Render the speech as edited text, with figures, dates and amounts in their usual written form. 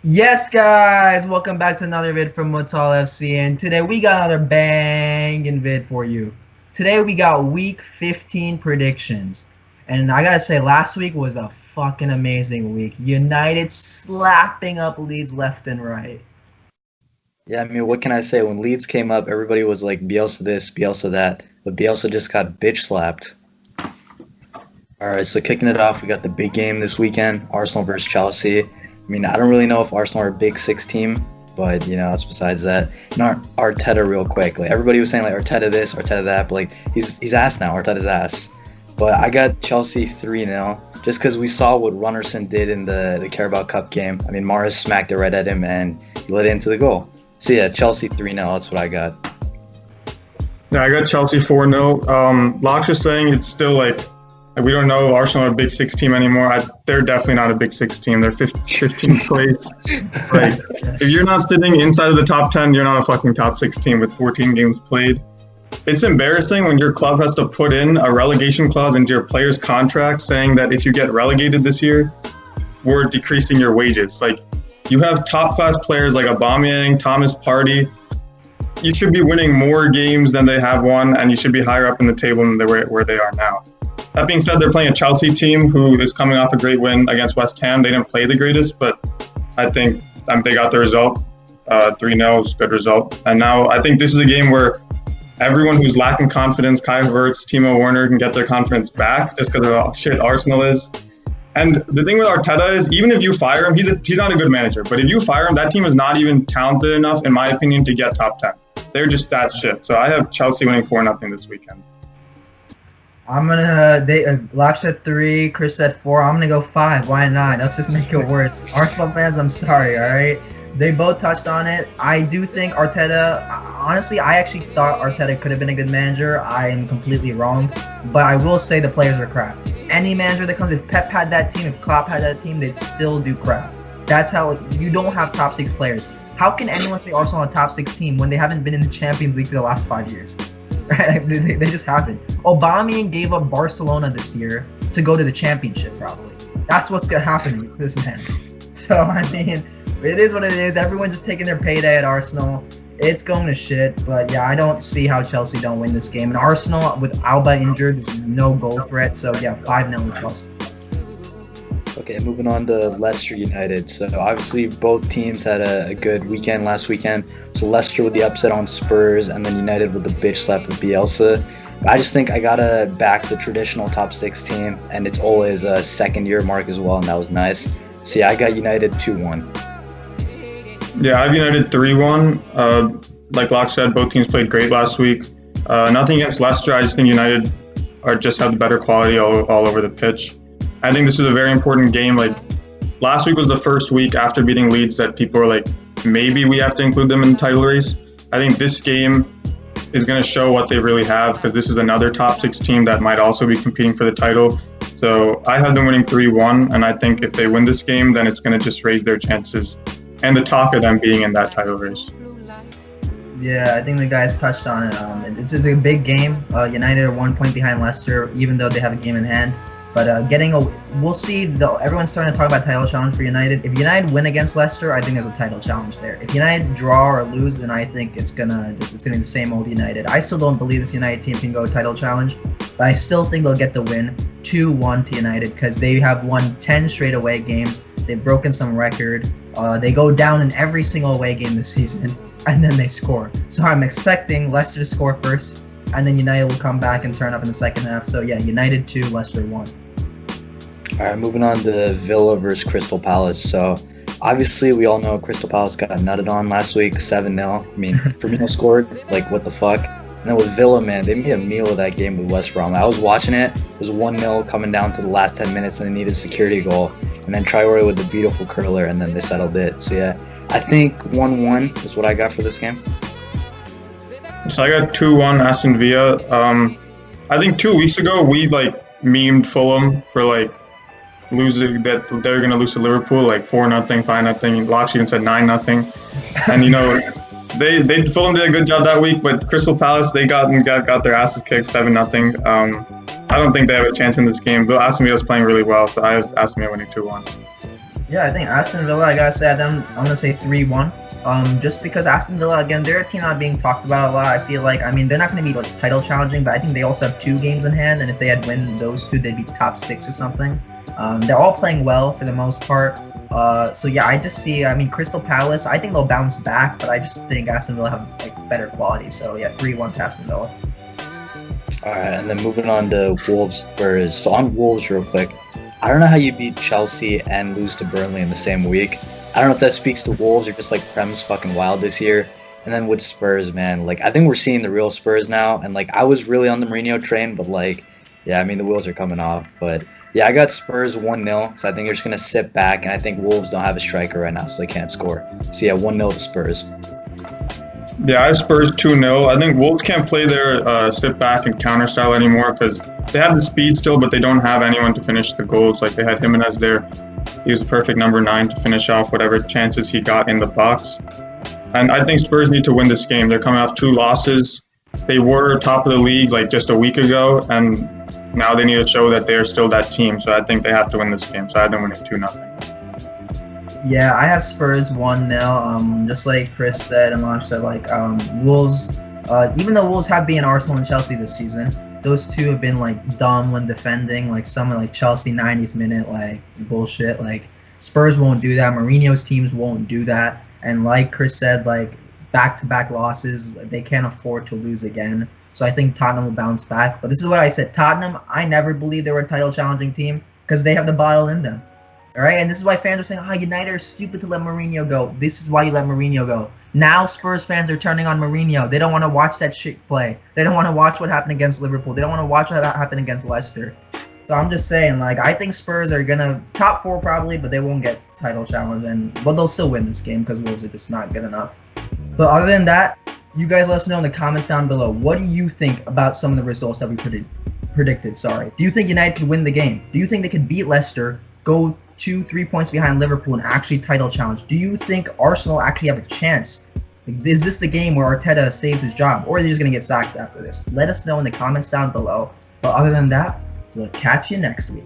Yes, guys, welcome back to another vid from Mutal FC, and today we got another banging vid for you. Today we got Week 15 predictions, and I gotta say, last week was a fucking amazing week. United slapping up Leeds left and right. Yeah, I mean, what can I say? When Leeds came up, everybody was like Bielsa this, Bielsa that, but Bielsa just got bitch slapped. All right, so kicking it off, we got the big game this weekend, Arsenal versus Chelsea. I mean, I don't really know if Arsenal are a big six team, but that's besides that. And Arteta, real quick, like everybody was saying, like Arteta this, Arteta that, but like he's ass now. Arteta's ass. But I got Chelsea 3-0 just because we saw what Runnerson did in the Carabao Cup game. I mean, Mahrez smacked it right at him and he let it into the goal. So yeah, Chelsea 3-0. That's what I got. Yeah, I got Chelsea 4-0. Locke was saying it's still like we don't know if Arsenal are a Big Six team anymore. They're definitely not a Big Six team. They're 15th place. Like, if you're not sitting inside of the top 10, you're not a fucking top 6 team with 14 games played. It's embarrassing when your club has to put in a relegation clause into your players' contract saying that if you get relegated this year, we're decreasing your wages. Like, you have top-class players like Aubameyang, Thomas Partey. You should be winning more games than they have won, and you should be higher up in the table than where they are now. That being said, they're playing a Chelsea team who is coming off a great win against West Ham. They didn't play the greatest, but I think they got the result. 3-0 is a good result. And now I think this is a game where everyone who's lacking confidence, Kai Havertz, Timo Werner, can get their confidence back just because of how shit Arsenal is. And the thing with Arteta is, even if you fire him, he's not a good manager. But if you fire him, that team is not even talented enough, in my opinion, to get top 10. They're just that shit. So I have Chelsea winning 4-0 this weekend. I'm gonna. Locke said 3, Chris said 4. I'm gonna go 5. Why not? Let's just make it worse. Arsenal fans, I'm sorry. All right. They both touched on it. I do think Arteta, honestly, I actually thought Arteta could have been a good manager. I am completely wrong. But I will say the players are crap. Any manager that comes, if Pep had that team, if Klopp had that team, they'd still do crap. That's how you don't have top 6 players. How can anyone say Arsenal a top 6 team when they haven't been in the Champions League for the last 5 years? Right? They just haven't. Aubameyang gave up Barcelona this year to go to the championship, probably. That's what's gonna happen to this man. So, I mean, it is what it is. Everyone's just taking their payday at Arsenal. It's going to shit. But, yeah, I don't see how Chelsea don't win this game. And Arsenal, with Alba injured, there's no goal threat. So, yeah, 5-0 Chelsea. Okay, moving on to Leicester United. So obviously both teams had a good weekend last weekend. So Leicester with the upset on Spurs, and then United with the bitch slap with Bielsa. I just think I gotta back the traditional top 6 team, and it's Ole's second year mark as well, and that was nice. So yeah, I got United 2-1. Yeah, I have United 3-1. Like Locke said, both teams played great last week. Nothing against Leicester. I just think United just have the better quality all over the pitch. I think this is a very important game. Like, last week was the first week after beating Leeds that people were like, maybe we have to include them in the title race. I think this game is going to show what they really have, because this is another top 6 team that might also be competing for the title. So I have them winning 3-1, and I think if they win this game, then it's going to just raise their chances and the talk of them being in that title race. Yeah, I think the guys touched on it. It's a big game. United are 1 point behind Leicester, even though they have a game in hand. But we'll see. Everyone's starting to talk about title challenge for United. If United win against Leicester, I think there's a title challenge there. If United draw or lose, then I think it's gonna be the same old United. I still don't believe this United team can go title challenge, but I still think they'll get the win 2-1 to United, because they have won 10 straight away games. They've broken some record. They go down in every single away game this season, and then they score. So I'm expecting Leicester to score first, and then United will come back and turn up in the second half. So yeah, United 2, Leicester 1. All right, moving on to Villa versus Crystal Palace. So obviously we all know Crystal Palace got nutted on last week, 7-0. I mean, Firmino scored, like what the fuck? And then with Villa, man, they made a meal of that game with West Brom. I was watching it. It was 1-0 coming down to the last 10 minutes, and they needed a security goal. And then Traore with the beautiful curler, and then they settled it. So yeah, I think 1-1 is what I got for this game. So I got 2-1 Aston Villa. I think 2 weeks ago we memed Fulham for losing, that they're gonna lose to Liverpool 4-0, 5-0. Locke even said 9-0. And they Fulham did a good job that week, but Crystal Palace, they got their asses kicked 7-0. I don't think they have a chance in this game. But Aston Villa's playing really well, so I have Aston Villa winning 2-1. Yeah, I think Aston Villa, I gotta say, I'm gonna say 3-1. Just because Aston Villa, again, they're a team not being talked about a lot. I feel like, I mean, they're not gonna be like title challenging, but I think they also have 2 games in hand, and if they had win those 2, they'd be top 6 or something. They're all playing well for the most part. So yeah, I just see, I mean, Crystal Palace, I think they'll bounce back, but I just think Aston Villa have like better quality. So yeah, 3-1 to Aston Villa. All right, and then moving on to Wolves Spurs. So on Wolves, real quick, I don't know how you beat Chelsea and lose to Burnley in the same week. I don't know if that speaks to Wolves or just like Prem's fucking wild this year. And then with Spurs, man, like I think we're seeing the real Spurs now. And like I was really on the Mourinho train, but like, yeah, I mean the wheels are coming off. But yeah, I got Spurs 1-0 because I think they're just gonna sit back, and I think Wolves don't have a striker right now, so they can't score. So yeah, 1-0 to Spurs. Yeah, I have Spurs 2-0. I think Wolves can't play their sit back and counter style anymore because they have the speed still, but they don't have anyone to finish the goals. Like they had Jimenez there. He was the perfect number 9 to finish off whatever chances he got in the box. And I think Spurs need to win this game. They're coming off 2 losses. They were top of the league like just a week ago, and now they need to show that they're still that team. So I think they have to win this game. So I have them winning 2-0. Yeah, I have Spurs 1-0. Just like Chris said and Lance said, like Wolves. Even though Wolves have beaten Arsenal and Chelsea this season, those 2 have been like dumb when defending. Like someone like Chelsea 90th minute, like bullshit. Like Spurs won't do that. Mourinho's teams won't do that. And like Chris said, like back-to-back losses, they can't afford to lose again. So I think Tottenham will bounce back. But this is what I said. Tottenham, I never believed they were a title challenging team because they have the bottle in them. All right, and this is why fans are saying, United are stupid to let Mourinho go. This is why you let Mourinho go. Now Spurs fans are turning on Mourinho. They don't want to watch that shit play. They don't want to watch what happened against Liverpool. They don't want to watch what happened against Leicester. So I'm just saying, like, I think Spurs are going to top 4 probably, but they won't get title challenge. But they'll still win this game because Wolves are just not good enough. But other than that, you guys let us know in the comments down below. What do you think about some of the results that we predicted? Do you think United could win the game? Do you think they could beat Leicester, go 2-3 points behind Liverpool, and actually title challenge? Do you think Arsenal actually have a chance? Is this the game where Arteta saves his job, or are they just going to get sacked after this? Let us know in the comments down below. But other than that, we'll catch you next week.